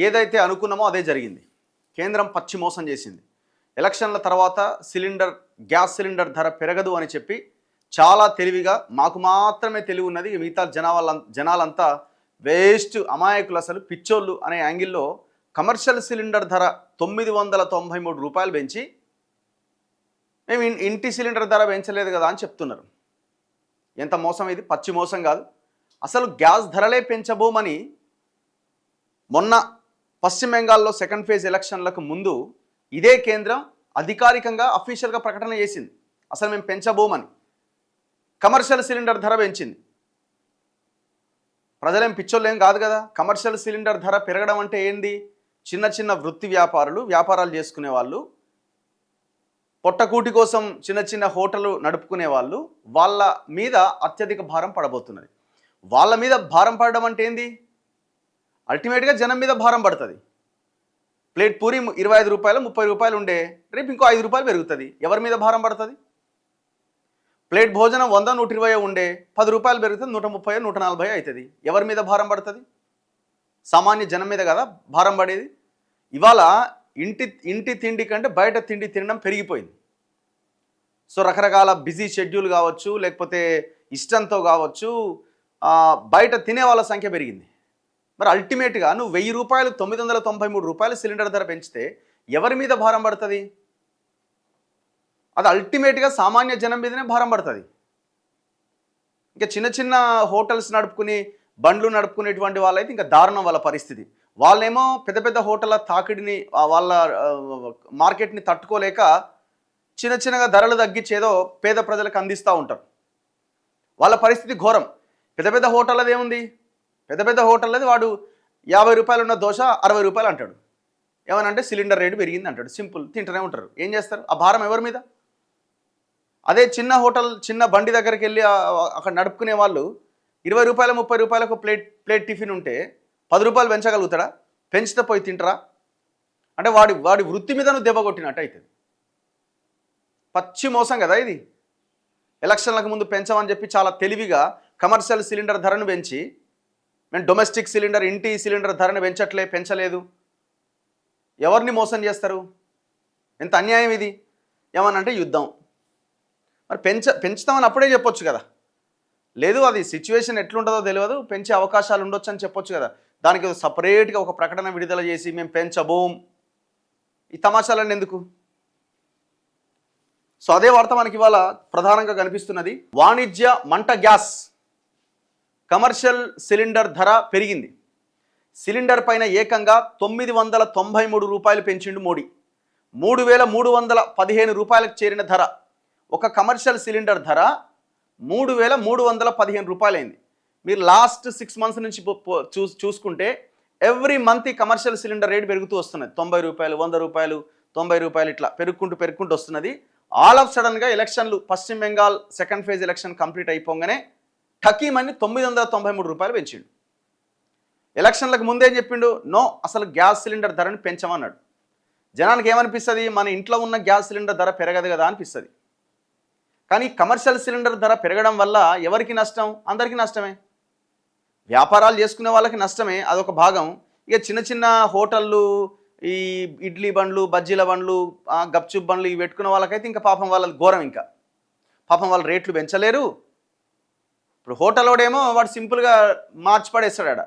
ఏదైతే అనుకున్నామో అదే జరిగింది. కేంద్రం పచ్చి మోసం చేసింది. ఎలక్షన్ల తర్వాత గ్యాస్ సిలిండర్ ధర పెరగదు అని చెప్పి చాలా తెలివిగా, మాకు మాత్రమే తెలివి ఉన్నది, మిగతా జనాలంతా వేస్ట్, అమాయకులు, అసలు పిచ్చోళ్ళు అనే యాంగిల్లో కమర్షియల్ సిలిండర్ ధర 993 రూపాయలు పెంచి మేము ఇంటి సిలిండర్ ధర పెంచలేదు కదా అని చెప్తున్నారు. ఎంత మోసం ఇది! పచ్చి మోసం కాదు. అసలు గ్యాస్ ధరలే పెంచబోమని మొన్న పశ్చిమ బెంగాల్లో సెకండ్ ఫేజ్ ఎలక్షన్లకు ముందు ఇదే కేంద్రం అధికారికంగా అఫీషియల్గా ప్రకటన చేసింది. అసలు మేము పెంచబోమని. కమర్షియల్ సిలిండర్ ధర పెంచింది. ప్రజలేం పిచ్చోళ్ళేం కాదు కదా. కమర్షియల్ సిలిండర్ ధర పెరగడం అంటే ఏంది? చిన్న చిన్న వృత్తి వ్యాపారాలు చేసుకునే వాళ్ళు, పొట్టకూటి కోసం చిన్న చిన్న హోటళ్ళు నడుపుకునే వాళ్ళు, వాళ్ళ మీద అత్యధిక భారం పడబోతున్నది. వాళ్ళ మీద భారం పడడం అంటే ఏంది? అల్టిమేట్గా జనం మీద భారం పడుతుంది. ప్లేట్ పూరి 25 రూపాయలు 30 రూపాయలు ఉండే రేపు ఇంకో 5 రూపాయలు పెరుగుతుంది. ఎవరి మీద భారం పడుతుంది? ప్లేట్ భోజనం 100 120 ఉండే 10 రూపాయలు పెరుగుతుంది, 130 140 అవుతుంది. ఎవరి మీద భారం పడుతుంది? సామాన్య జనం మీద కదా భారం పడేది. ఇవాళ ఇంటి తిండి కంటే బయట తిండి తినడం పెరిగిపోయింది. సో రకరకాల బిజీ షెడ్యూల్ కావచ్చు, లేకపోతే ఇష్టంతో కావచ్చు, బయట తినే వాళ్ళ సంఖ్య పెరిగింది. మరి అల్టిమేట్గా నువ్వు 1000 రూపాయలు 993 రూపాయలు సిలిండర్ ధర పెంచితే ఎవరి మీద భారం పడుతుంది? అది అల్టిమేట్గా సామాన్య జనం మీదనే భారం పడుతుంది. ఇంకా చిన్న చిన్న హోటల్స్ నడుపుకుని బండ్లు నడుపుకునేటువంటి వాళ్ళైతే ఇంకా దారుణం వాళ్ళ పరిస్థితి. వాళ్ళేమో పెద్ద పెద్ద హోటళ్ళ తాకిడిని, వాళ్ళ మార్కెట్ని తట్టుకోలేక చిన్న చిన్నగా ధరలు తగ్గించేదో పేద ప్రజలకు అందిస్తూ ఉంటారు. వాళ్ళ పరిస్థితి ఘోరం. పెద్ద పెద్ద హోటళ్ళది ఏముంది? పెద్ద పెద్ద హోటళ్ళది వాడు 50 రూపాయలు ఉన్న దోశ 60 రూపాయలు అంటాడు. ఏమనంటే సిలిండర్ రేటు పెరిగింది అంటాడు. సింపుల్, తింటూనే ఉంటారు. ఏం చేస్తారు? ఆ భారం ఎవరి మీద? అదే చిన్న హోటల్, చిన్న బండి దగ్గరికి వెళ్ళి అక్కడ నడుపుకునే వాళ్ళు 20 రూపాయలు 30 రూపాయలకు ప్లేట్ టిఫిన్ ఉంటే 10 రూపాయలు పెంచగలుగుతాడా? పెంచితే పోయి తింటరా? అంటే వాడి వృత్తి మీద నువ్వు దెబ్బ కొట్టినట్టు అవుతుంది. పచ్చి మోసం కదా ఇది. ఎలక్షన్లకు ముందు పెంచమని చెప్పి చాలా తెలివిగా కమర్షియల్ సిలిండర్ ధరను పెంచి, మేము డొమెస్టిక్ సిలిండర్, ఇంటి సిలిండర్ ధరను పెంచలేదు. ఎవరిని మోసం చేస్తారు? ఎంత అన్యాయం ఇది! ఏమనంటే యుద్ధం. మరి పెంచుతామని అప్పుడే చెప్పొచ్చు కదా. లేదు, అది సిచ్యువేషన్ ఎట్లుంటుందో తెలియదు, పెంచే అవకాశాలు ఉండొచ్చు అని చెప్పొచ్చు కదా. దానికి సపరేట్గా ఒక ప్రకటన విడుదల చేసి మేము పెంచబోం, ఈ తమాషాలన్నీ ఎందుకు? సో అదే వార్త మనకి ఇవాళ ప్రధానంగా కనిపిస్తున్నది. వాణిజ్య మంట గ్యాస్ కమర్షియల్ సిలిండర్ ధర పెరిగింది. సిలిండర్ పైన ఏకంగా 993 రూపాయలు పెంచిండు మోడీ. 3315 రూపాయలకు చేరిన ధర. ఒక కమర్షియల్ సిలిండర్ ధర 3315 రూపాయలైంది. మీరు లాస్ట్ 6 మంత్స్ నుంచి చూసుకుంటే ఎవ్రీ మంత్ ఈ కమర్షియల్ సిలిండర్ రేట్ పెరుగుతూ వస్తున్నది. 90 రూపాయలు 100 రూపాయలు 90 రూపాయలు ఇట్లా పెరుగుకుంటూ వస్తున్నది. ఆల్ ఆఫ్ సడన్గా ఎలక్షన్లు, పశ్చిమ Bengal second phase election complete అయిపోగానే టకీమని 993 రూపాయలు పెంచిండు. ఎలక్షన్లకు ముందేం చెప్పిండు? నో, అసలు గ్యాస్ సిలిండర్ ధరని పెంచమన్నాడు. జనానికి ఏమనిపిస్తుంది? మన ఇంట్లో ఉన్న గ్యాస్ సిలిండర్ ధర పెరగదు కదా అనిపిస్తుంది. కానీ కమర్షియల్ సిలిండర్ ధర పెరగడం వల్ల ఎవరికి నష్టం? అందరికీ నష్టమే. వ్యాపారాలు చేసుకునే వాళ్ళకి నష్టమే, అదొక భాగం. ఇక చిన్న చిన్న హోటళ్ళు, ఈ ఇడ్లీ బండ్లు, బజ్జీల బండ్లు, గప్చుప్ బండ్లు ఇవి పెట్టుకున్న వాళ్ళకైతే ఇంకా పాపం వాళ్ళది ఘోరం. ఇంకా పాపం వాళ్ళు రేట్లు పెంచలేరు. ఇప్పుడు హోటల్లోడేమో వాడు సింపుల్గా మార్చి పడేస్తాడు.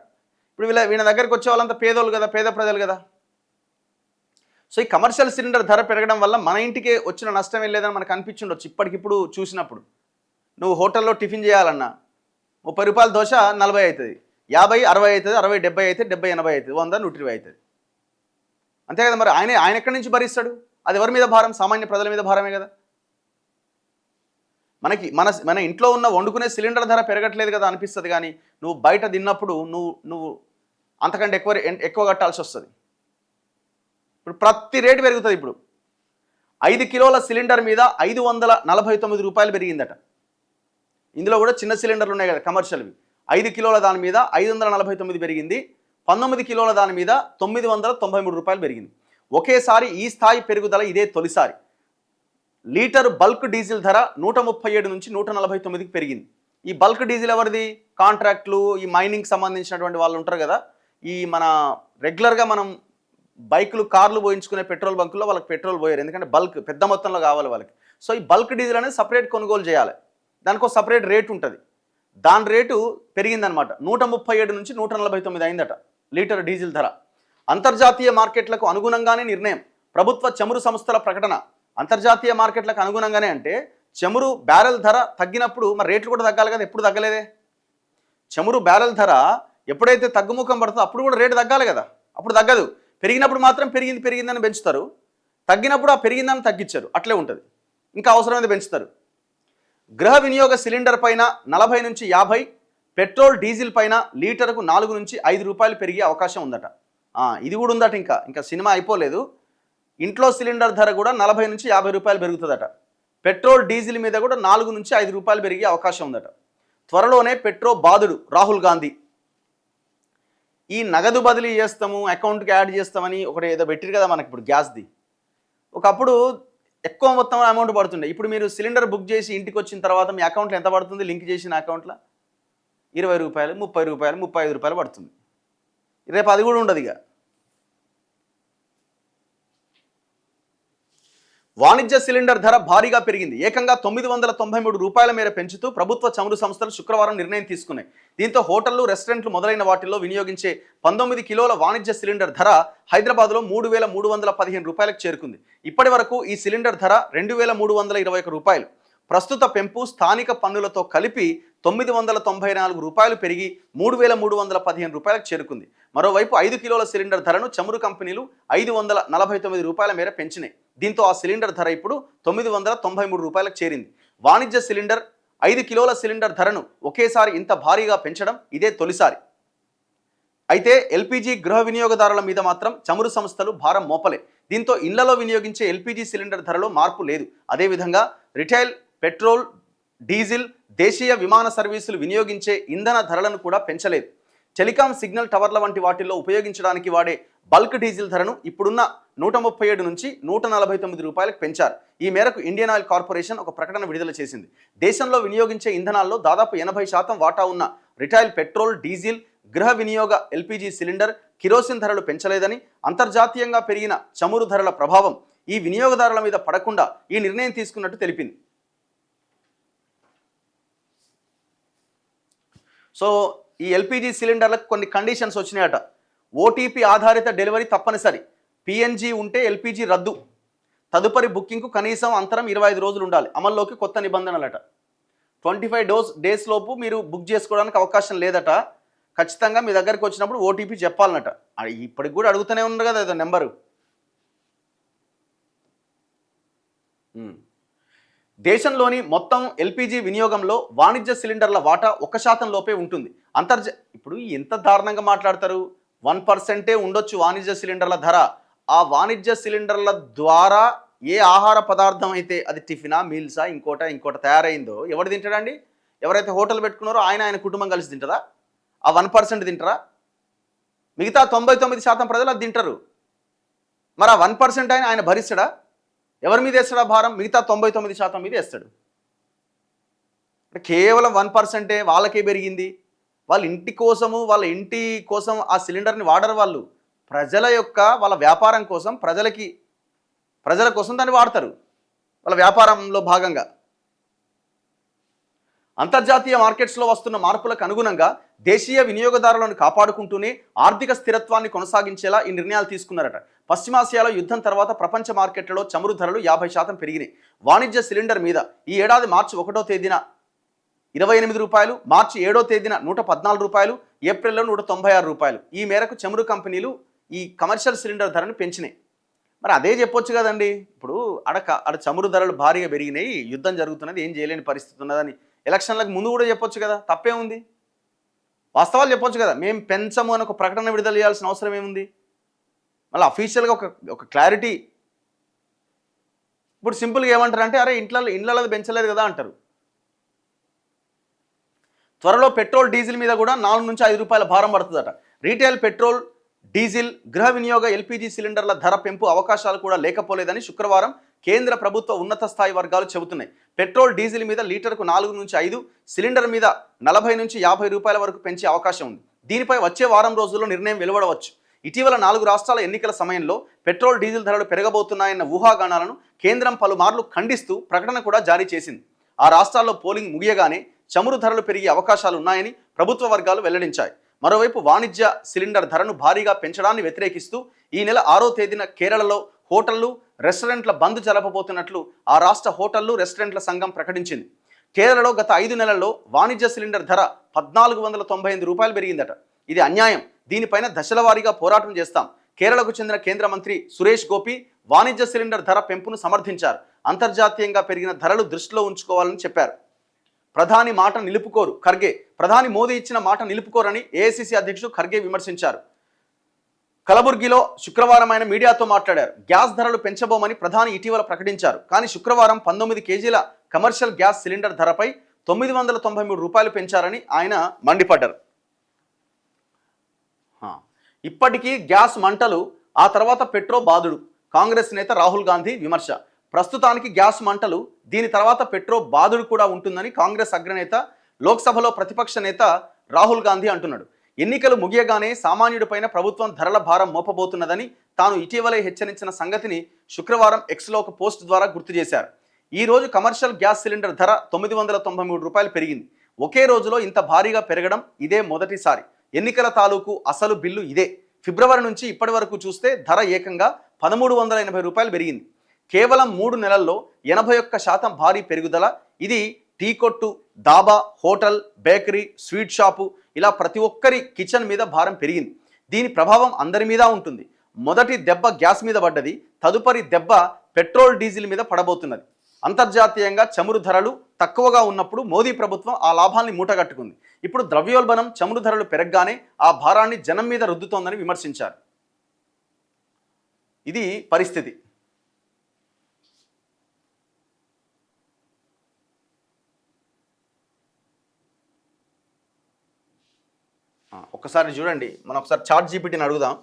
ఇప్పుడు వీళ్ళ దగ్గరికి వచ్చే వాళ్ళంతా పేదోళ్ళు కదా, పేద ప్రజలు కదా. సో ఈ కమర్షియల్ సిలిండర్ ధర పెరగడం వల్ల మన ఇంటికి వచ్చిన నష్టం ఏం లేదని మనకు అనిపించుండొచ్చు ఇప్పటికిప్పుడు చూసినప్పుడు. నువ్వు హోటల్లో టిఫిన్ చేయాలన్నా 30 రూపాయల దోశ 40 అవుతుంది, 50 60 అవుతుంది, 60 70 అవుతుంది, 70 80 అవుతుంది, 100 120 అవుతుంది. అంతే కదా. మరి ఆయన ఎక్కడి నుంచి భరిస్తాడు? అది ఎవరి మీద భారం? సామాన్య ప్రజల మీద భారమే కదా. మన ఇంట్లో ఉన్న వండుకునే సిలిండర్ ధర పెరగట్లేదు కదా అనిపిస్తుంది. కానీ నువ్వు బయట తిన్నప్పుడు నువ్వు అంతకంటే ఎక్కువ కట్టాల్సి వస్తుంది. ఇప్పుడు ప్రతి రేటు పెరుగుతుంది. ఇప్పుడు 5 కిలోల సిలిండర్ మీద 549 రూపాయలు పెరిగిందట. ఇందులో కూడా చిన్న సిలిండర్లు ఉన్నాయి కదా కమర్షియల్వి. 5 కిలోల దాని మీద 549 పెరిగింది. 19 కిలోల దాని మీద 993 రూపాయలు పెరిగింది. ఒకేసారి ఈ స్థాయి పెరుగుదల ఇదే తొలిసారి. లీటరు బల్క్ డీజిల్ ధర 137 నుంచి 149కి పెరిగింది. ఈ బల్క్ డీజిల్ ఎవరిది? కాంట్రాక్టులు, ఈ మైనింగ్ సంబంధించినటువంటి వాళ్ళు ఉంటారు కదా, ఈ మన రెగ్యులర్గా మనం బైకులు కార్లు పోయించుకునే పెట్రోల్ బంకుల్లో వాళ్ళకి పెట్రోల్ పోయారు, ఎందుకంటే బల్క్ పెద్ద మొత్తంలో కావాలి వాళ్ళకి. సో ఈ బల్క్ డీజిల్ అనేది సపరేట్ కొనుగోలు చేయాలి, దానికి ఒక సపరేట్ రేట్ ఉంటుంది. దాని రేటు పెరిగిందనమాట, 137 నుంచి 149 అయిందట లీటర్ డీజిల్ ధర. అంతర్జాతీయ మార్కెట్లకు అనుగుణంగానే నిర్ణయం, ప్రభుత్వ చమురు సంస్థల ప్రకటన. అంతర్జాతీయ మార్కెట్లకు అనుగుణంగానే అంటే చమురు బ్యారెల్ ధర తగ్గినప్పుడు మరి రేట్లు కూడా తగ్గాలి కదా, ఎప్పుడు తగ్గలేదే. చమురు బ్యారెల్ ధర ఎప్పుడైతే తగ్గుముఖం పడుతుందో అప్పుడు కూడా రేటు తగ్గాలి కదా, అప్పుడు తగ్గదు. పెరిగినప్పుడు మాత్రం పెరిగిందని పెంచుతారు, తగ్గినప్పుడు ఆ పెరిగిందని తగ్గించారు, అట్లే ఉంటుంది. ఇంకా అవసరమైతే పెంచుతారు. గృహ వినియోగ సిలిండర్ పైన 40 నుంచి 50, పెట్రోల్ డీజిల్ పైన లీటర్కు 4 నుంచి 5 రూపాయలు పెరిగే అవకాశం ఉందట. ఇది కూడా ఉందట, ఇంకా సినిమా అయిపోలేదు. ఇంట్లో సిలిండర్ ధర కూడా 40 నుంచి 50 రూపాయలు పెరుగుతుందట. పెట్రోల్ డీజిల్ మీద కూడా 4 నుంచి 5 రూపాయలు పెరిగే అవకాశం ఉందట. త్వరలోనే పెట్రో బాధుడు రాహుల్ గాంధీ. ఈ నగదు బదిలీ చేస్తాము, అకౌంట్కి యాడ్ చేస్తామని ఒకటి ఏదో పెట్టిరు కదా మనకి ఇప్పుడు గ్యాస్ది. ఒకప్పుడు ఎక్కువ మొత్తం అమౌంట్ పడుతుండే, ఇప్పుడు మీరు సిలిండర్ బుక్ చేసి ఇంటికి వచ్చిన తర్వాత మీ అకౌంట్లో ఎంత పడుతుంది, లింక్ చేసిన అకౌంట్లో 20 రూపాయలు, 30 రూపాయలు, 35 రూపాయలు పడుతుంది. రేపు అది కూడా ఉండదు. ఇక వాణిజ్య సిలిండర్ ధర భారీగా పెరిగింది, ఏకంగా 993 రూపాయల మేర పెంచుతూ ప్రభుత్వ చమురు సంస్థలు శుక్రవారం నిర్ణయం తీసుకున్నాయి. దీంతో హోటళ్లు, రెస్టారెంట్లు మొదలైన వాటిల్లో వినియోగించే 19 కిలోల వాణిజ్య సిలిండర్ ధర హైదరాబాద్లో 3,315 రూపాయలకు చేరుకుంది. ఇప్పటి వరకు ఈ సిలిండర్ ధర 2,321 రూపాయలు. ప్రస్తుత పెంపు స్థానిక పన్నులతో కలిపి 994 రూపాయలు పెరిగి 3,315 రూపాయలకు చేరుకుంది. మరోవైపు 5 కిలోల సిలిండర్ ధరను చమురు కంపెనీలు 549 రూపాయల మేర పెంచినాయి. దీంతో ఆ సిలిండర్ ధర ఇప్పుడు 993 రూపాయలకు చేరింది. వాణిజ్య సిలిండర్ 5 కిలోల సిలిండర్ ధరను ఒకేసారి ఇంత భారీగా పెంచడం ఇదే తొలిసారి. అయితే ఎల్పీజీ గృహ వినియోగదారుల మీద మాత్రం చమురు సంస్థలు భారం మోపలే. దీంతో ఇళ్లలో వినియోగించే ఎల్పీజీ సిలిండర్ ధరలో మార్పు లేదు. అదేవిధంగా రిటైల్, పెట్రోల్, డీజిల్, దేశీయ విమాన సర్వీసులు వినియోగించే ఇంధన ధరలను కూడా పెంచలేదు. టెలికాం సిగ్నల్ టవర్ల వంటి వాటిల్లో ఉపయోగించడానికి వాడే బల్క్ డీజిల్ ధరను ఇప్పుడున్న 137 నుంచి 149 రూపాయలకు పెంచారు. ఈ మేరకు ఇండియన్ ఆయిల్ కార్పొరేషన్ ఒక ప్రకటన విడుదల చేసింది. దేశంలో వినియోగించే ఇంధనాల్లో దాదాపు 80% వాటా ఉన్న రిటైల్ పెట్రోల్, డీజిల్, గృహ వినియోగ ఎల్పీజీ సిలిండర్, కిరోసిన్ ధరలు పెంచలేదని, అంతర్జాతీయంగా పెరిగిన చమురు ధరల ప్రభావం ఈ వినియోగదారుల మీద పడకుండా ఈ నిర్ణయం తీసుకున్నట్టు తెలిపింది. సో ఈ ఎల్పీజీ సిలిండర్లకు కొన్ని కండిషన్స్ వచ్చినాయట. ఓటీపీ ఆధారిత డెలివరీ తప్పనిసరి, పిఎన్జీ ఉంటే ఎల్పీజీ రద్దు, తదుపరి బుకింగ్కు కనీసం అంతరం 25 రోజులు ఉండాలి. అమల్లోకి కొత్త నిబంధనలట. 25 డేస్ లోపు మీరు బుక్ చేసుకోవడానికి అవకాశం లేదట. ఖచ్చితంగా మీ దగ్గరికి వచ్చినప్పుడు ఓటీపీ చెప్పాలన్నట. ఇప్పటికి కూడా అడుగుతూనే ఉన్నారు కదా ఏదో నెంబరు. దేశంలోని మొత్తం ఎల్పీజీ వినియోగంలో వాణిజ్య సిలిండర్ల వాటా 1% లోపే ఉంటుంది. ఇప్పుడు ఎంత దారుణంగా మాట్లాడతారు. 1% ఉండొచ్చు వాణిజ్య సిలిండర్ల ధర. ఆ వాణిజ్య సిలిండర్ల ద్వారా ఏ ఆహార పదార్థం అయితే అది టిఫినా, మీల్సా, ఇంకోట తయారైందో ఎవరు తింటాడండి? ఎవరైతే హోటల్ పెట్టుకున్నారో ఆయన కుటుంబం కలిసి తింటారా? ఆ 1% తింటారా? మిగతా 99% ప్రజలు అది తింటారు. మరి ఆ 1% ఆయన భరిస్తాడా? ఎవరి మీద వేస్తాడా భారం? మిగతా 99% మీద వేస్తాడు. కేవలం 1% వాళ్ళకే పెరిగింది. వాళ్ళ ఇంటి కోసం ఆ సిలిండర్ని వాడరు. వాళ్ళు వాళ్ళ వ్యాపారం కోసం, ప్రజల కోసం దాన్ని వాడతారు వాళ్ళ వ్యాపారంలో భాగంగా. అంతర్జాతీయ మార్కెట్స్లో వస్తున్న మార్పులకు అనుగుణంగా దేశీయ వినియోగదారులను కాపాడుకుంటూనే ఆర్థిక స్థిరత్వాన్ని కొనసాగించేలా ఈ నిర్ణయాలు తీసుకున్నారట. పశ్చిమాసియాలో యుద్ధం తర్వాత ప్రపంచ మార్కెట్లలో చమురు ధరలు 50% పెరిగినాయి. వాణిజ్య సిలిండర్ మీద ఈ ఏడాది మార్చి 1వ తేదీన 28 రూపాయలు, మార్చి 7వ తేదీన 114 రూపాయలు, ఏప్రిల్లో 196 రూపాయలు. ఈ మేరకు చమురు కంపెనీలు ఈ కమర్షియల్ సిలిండర్ ధరను పెంచినాయి. మరి అదే చెప్పొచ్చు కదండి. ఇప్పుడు అడ చమురు ధరలు భారీగా పెరిగినాయి, యుద్ధం జరుగుతున్నది, ఏం చేయలేని పరిస్థితి ఉన్నదని ఎలక్షన్లకు ముందు కూడా చెప్పొచ్చు కదా, తప్పే ఉంది. వాస్తవాలు చెప్పొచ్చు కదా. మేము పెంచము అని ఒక ప్రకటన విడుదల చేయాల్సిన అవసరం ఏముంది? మళ్ళీ అఫీషియల్గా ఒక క్లారిటీ. ఇప్పుడు సింపుల్గా ఏమంటారు అంటే, అరే ఇండ్లలో పెంచలేదు కదా అంటారు. త్వరలో పెట్రోల్, డీజిల్ మీద కూడా 4 నుంచి 5 రూపాయల భారం పడుతుందట. రీటైల్ పెట్రోల్, డీజిల్, గృహ వినియోగ ఎల్పీజీ సిలిండర్ల ధర పెంపు అవకాశాలు కూడా లేకపోలేదని శుక్రవారం కేంద్ర ప్రభుత్వ ఉన్నత స్థాయి వర్గాలు చెబుతున్నాయి. పెట్రోల్, డీజిల్ మీద లీటర్కు 4 నుంచి 5, సిలిండర్ మీద 40 నుంచి 50 రూపాయల వరకు పెంచే అవకాశం ఉంది. దీనిపై వచ్చే వారం రోజుల్లో నిర్ణయం వెలువడవచ్చు. ఇటీవల 4 రాష్ట్రాల ఎన్నికల సమయంలో పెట్రోల్ డీజిల్ ధరలు పెరగబోతున్నాయన్న ఊహాగానాలను కేంద్రం పలుమార్లు ఖండిస్తూ ప్రకటన కూడా జారీ చేసింది. ఆ రాష్ట్రాల్లో పోలింగ్ ముగియగానే చమురు ధరలు పెరిగే అవకాశాలు ఉన్నాయని ప్రభుత్వ వర్గాలు వెల్లడించాయి. మరోవైపు వాణిజ్య సిలిండర్ ధరను భారీగా పెంచడాన్ని వ్యతిరేకిస్తూ ఈ నెల 6వ తేదీన కేరళలో హోటళ్లు, రెస్టారెంట్ల బంద్ జరపబోతున్నట్లు ఆ రాష్ట్ర హోటళ్లు, రెస్టారెంట్ల సంఘం ప్రకటించింది. కేరళలో గత 5 నెలల్లో వాణిజ్య సిలిండర్ ధర 1498 రూపాయలు పెరిగిందట. ఇది అన్యాయం, దీనిపైన దశల వారీగా పోరాటం చేస్తాం. కేరళకు చెందిన కేంద్ర మంత్రి సురేష్ గోపి వాణిజ్య సిలిండర్ ధర పెంపును సమర్థించారు. అంతర్జాతీయంగా పెరిగిన ధరలు దృష్టిలో ఉంచుకోవాలని చెప్పారు. ప్రధాని మాట నిలుపుకోరు ఖర్గే. ప్రధాని మోదీ ఇచ్చిన మాట నిలుపుకోరని ఏఐసిసి అధ్యక్షుడు ఖర్గే విమర్శించారు. కలబుర్గిలో శుక్రవారం ఆయన మీడియాతో మాట్లాడారు. గ్యాస్ ధరలు పెంచబోమని ప్రధాని ఇటీవల ప్రకటించారు. కానీ శుక్రవారం 19 కేజీల కమర్షియల్ గ్యాస్ సిలిండర్ ధరపై 993 రూపాయలు పెంచారని ఆయన మండిపడ్డారు. ఇప్పటికీ గ్యాస్ మంటలు, ఆ తర్వాత పెట్రో బాధుడు. కాంగ్రెస్ నేత రాహుల్ గాంధీ విమర్శ. ప్రస్తుతానికి గ్యాస్ మంటలు, దీని తర్వాత పెట్రో బాధుడు కూడా ఉంటుందని కాంగ్రెస్ అగ్రనేత, లోక్సభలో ప్రతిపక్ష నేత రాహుల్ గాంధీ అంటున్నాడు. ఎన్నికలు ముగియగానే సామాన్యుడిపైన ప్రభుత్వం ధరల భారం మోపబోతున్నదని తాను ఇటీవలే హెచ్చరించిన సంగతిని శుక్రవారం ఎక్స్లో ఒక పోస్ట్ ద్వారా గుర్తు చేశారు. ఈ రోజు కమర్షియల్ గ్యాస్ సిలిండర్ ధర 993 రూపాయలు పెరిగింది. ఒకే రోజులో ఇంత భారీగా పెరగడం ఇదే మొదటిసారి. ఎన్నికల తాలూకు అసలు బిల్లు ఇదే. ఫిబ్రవరి నుంచి ఇప్పటి వరకు చూస్తే ధర ఏకంగా 1380 రూపాయలు పెరిగింది. కేవలం 3 నెలల్లో 81% భారీ పెరుగుదల. ఇది టీ కొట్టు, dhaba, hotel, bakery, sweet shop, ఇలా ప్రతి ఒక్కరి కిచెన్ మీద భారం పెరిగింది. దీని ప్రభావం అందరి మీద ఉంటుంది. మొదటి దెబ్బ గ్యాస్ మీద పడ్డది, తదుపరి దెబ్బ పెట్రోల్, డీజిల్ మీద పడబోతున్నది. అంతర్జాతీయంగా చమురు ధరలు తక్కువగా ఉన్నప్పుడు మోదీ ప్రభుత్వం ఆ లాభాల్ని మూటగట్టుకుంది. ఇప్పుడు ద్రవ్యోల్బణం, చమురు ధరలు పెరగగానే ఆ భారాన్ని జనం మీద రుద్దుతోందని విమర్శించారు. ఇది పరిస్థితి. ఒకసారి చూడండి, మనం ఒకసారి చాట్ జీపీటీని అడుగుదాం.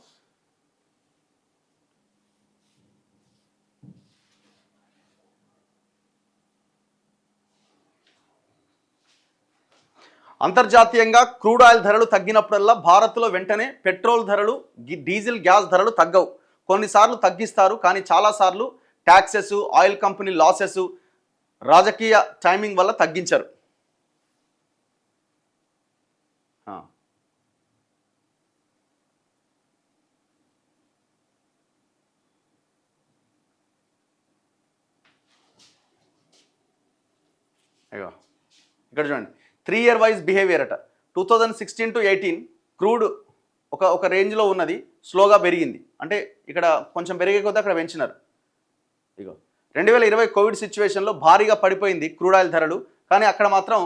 అంతర్జాతీయంగా క్రూడ్ ఆయిల్ ధరలు తగ్గినప్పుడల్లా భారత్లో వెంటనే పెట్రోల్ ధరలు, డీజిల్, గ్యాస్ ధరలు తగ్గవు. కొన్నిసార్లు తగ్గిస్తారు, కానీ చాలాసార్లు ట్యాక్సెస్, ఆయిల్ కంపెనీ లాసెస్, రాజకీయ టైమింగ్ వల్ల తగ్గించరు. అయ్యో ఇక్కడ చూడండి, 3 year వైజ్ బిహేవియర్ అట. 2016 to 18 క్రూడ్ ఒక రేంజ్లో ఉన్నది, స్లోగా పెరిగింది. అంటే ఇక్కడ కొంచెం పెరిగే కొద్దీ అక్కడ పెంచినారు. ఇగో 2020 కోవిడ్ సిచ్యువేషన్లో భారీగా పడిపోయింది క్రూడ్ ఆయిల్ ధరలు, కానీ అక్కడ మాత్రం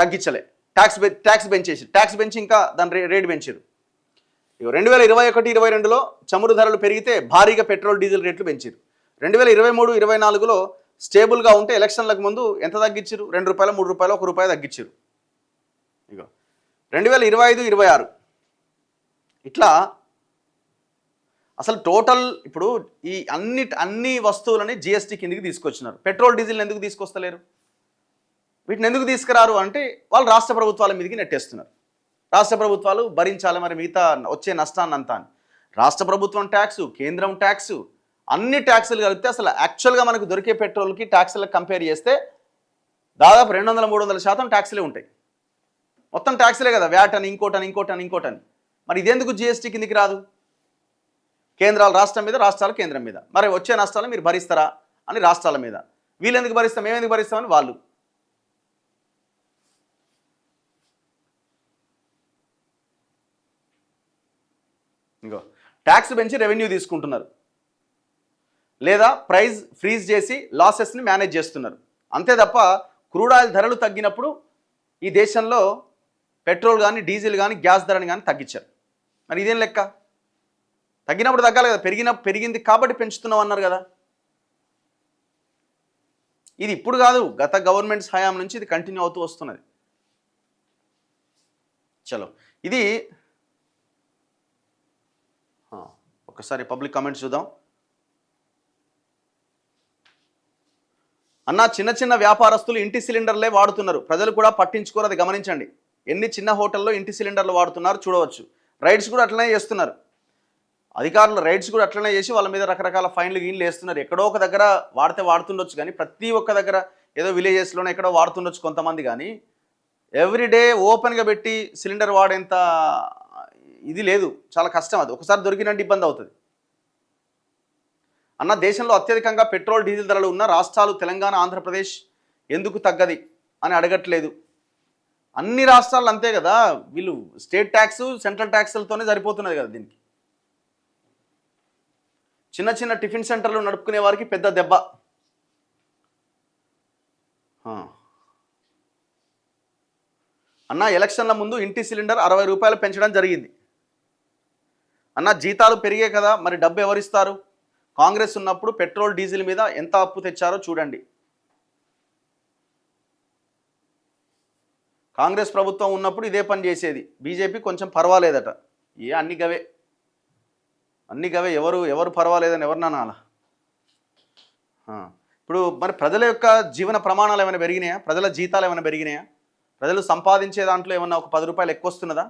తగ్గించలే. ట్యాక్స్ పెంచి ఇంకా దాని రేట్ పెంచారు. ఇగో 2021-22లో చమురు ధరలు పెరిగితే భారీగా పెట్రోల్, డీజిల్ రేట్లు పెంచారు. 2023-24లో స్టేబుల్గా ఉంటే ఎలక్షన్లకు ముందు ఎంత తగ్గించారు? 2 రూపాయలు, 3 రూపాయలు, 1 రూపాయి తగ్గించారు. ఇగో 2025-26 ఇట్లా అసలు టోటల్ ఇప్పుడు ఈ అన్ని వస్తువులని జిఎస్టీ కిందకి తీసుకొచ్చినారు. పెట్రోల్, డీజిల్ని ఎందుకు తీసుకొస్తలేరు? వీటిని ఎందుకు తీసుకురారు అంటే వాళ్ళు రాష్ట్ర ప్రభుత్వాల మీదకి నెట్టేస్తున్నారు. రాష్ట్ర ప్రభుత్వాలు భరించాలి మరి మిగతా వచ్చే నష్టాన్ని అంతా. రాష్ట్ర ప్రభుత్వం ట్యాక్సు, కేంద్రం ట్యాక్సు, అన్ని ట్యాక్సులు కలిపితే అసలు యాక్చువల్గా మనకు దొరికే పెట్రోల్కి ట్యాక్సులకు కంపేర్ చేస్తే దాదాపు 200-300% ట్యాక్సులే ఉంటాయి. మొత్తం ట్యాక్సులే కదా, వ్యాట్ అని, ఇంకోటని. మరి ఇదెందుకు జిఎస్టీ కిందికి రాదు? కేంద్రాలు రాష్ట్రం మీద, రాష్ట్రాలు కేంద్రం మీద. మరి వచ్చే నష్టాలు మీరు భరిస్తారా అని రాష్ట్రాల మీద. వీళ్ళు ఎందుకు భరిస్తాం, మేమెందుకు భరిస్తామని వాళ్ళు. ఇంకో ట్యాక్స్ పెంచి రెవెన్యూ తీసుకుంటున్నారు, లేదా ప్రైస్ ఫ్రీజ్ చేసి లాసెస్ని మేనేజ్ చేస్తున్నారు. అంతే తప్ప క్రూడ్ ఆయిల్ ధరలు తగ్గినప్పుడు ఈ దేశంలో పెట్రోల్ కానీ, డీజిల్ కానీ, గ్యాస్ ధరని కానీ తగ్గించారు. మరి ఇదేం లెక్క? తగ్గినప్పుడు తగ్గాలి కదా, పెరిగింది కాబట్టి పెంచుతున్నాం అన్నారు కదా. ఇది ఇప్పుడు కాదు, గత గవర్నమెంట్స్ హయాం నుంచి ఇది కంటిన్యూ అవుతూ వస్తున్నది. చలో ఇది ఒకసారి పబ్లిక్ కామెంట్స్ చూద్దాం. అన్న, చిన్న వ్యాపారస్తులు ఇంటి సిలిండర్లే వాడుతున్నారు, ప్రజలు కూడా పట్టించుకోరు, అది గమనించండి. ఎన్ని చిన్న హోటల్లో ఇంటి సిలిండర్లు వాడుతున్నారు చూడవచ్చు. రైడ్స్ కూడా అట్లనే చేస్తున్నారు. అధికారులు రైడ్స్ కూడా అట్లనే చేసి వాళ్ళ మీద రకరకాల ఫైన్లు గీన్లు వేస్తున్నారు. ఎక్కడో ఒక దగ్గర వాడుతుండొచ్చు, కానీ ప్రతి ఒక్క దగ్గర ఏదో విలేజెస్లోనే ఎక్కడో వాడుతుండొచ్చు కొంతమంది, కానీ ఎవ్రీడే ఓపెన్గా పెట్టి సిలిండర్ వాడేంత ఇది లేదు. చాలా కష్టం. అది ఒకసారి దొరికినంటే ఇబ్బంది అవుతుంది. అన్న, దేశంలో అత్యధికంగా పెట్రోల్ డీజిల్ ధరలు ఉన్న రాష్ట్రాలు తెలంగాణ, ఆంధ్రప్రదేశ్ ఎందుకు తగ్గది అని అడగట్లేదు. అన్ని రాష్ట్రాలు అంతే కదా, వీళ్ళు స్టేట్ ట్యాక్స్ సెంట్రల్ ట్యాక్స్లతోనే సరిపోతున్నది కదా. దీనికి చిన్న చిన్న టిఫిన్ సెంటర్లు నడుపుకునే వారికి పెద్ద దెబ్బ. అన్న, ఎలక్షన్ల ముందు ఇంటి సిలిండర్ 60 రూపాయలు పెంచడం జరిగింది. అన్న, జీతాలు పెరిగే కదా, మరి డబ్బు ఎవరిస్తారు? కాంగ్రెస్ ఉన్నప్పుడు పెట్రోల్ డీజిల్ మీద ఎంత అప్పు తెచ్చారో చూడండి. కాంగ్రెస్ ప్రభుత్వం ఉన్నప్పుడు ఇదే పని చేసేది. బీజేపీ కొంచెం పర్వాలేదట. అన్ని గవే ఎవరు పర్వాలేదని ఎవరినా అనాలా? ఇప్పుడు మరి ప్రజల యొక్క జీవన ప్రమాణాలు ఏమైనా పెరిగినాయా? ప్రజల జీతాలు ఏమైనా పెరిగినాయా? ప్రజలు సంపాదించే దాంట్లో ఏమన్నా ఒక 10 రూపాయలు ఎక్కువ వస్తున్నదా?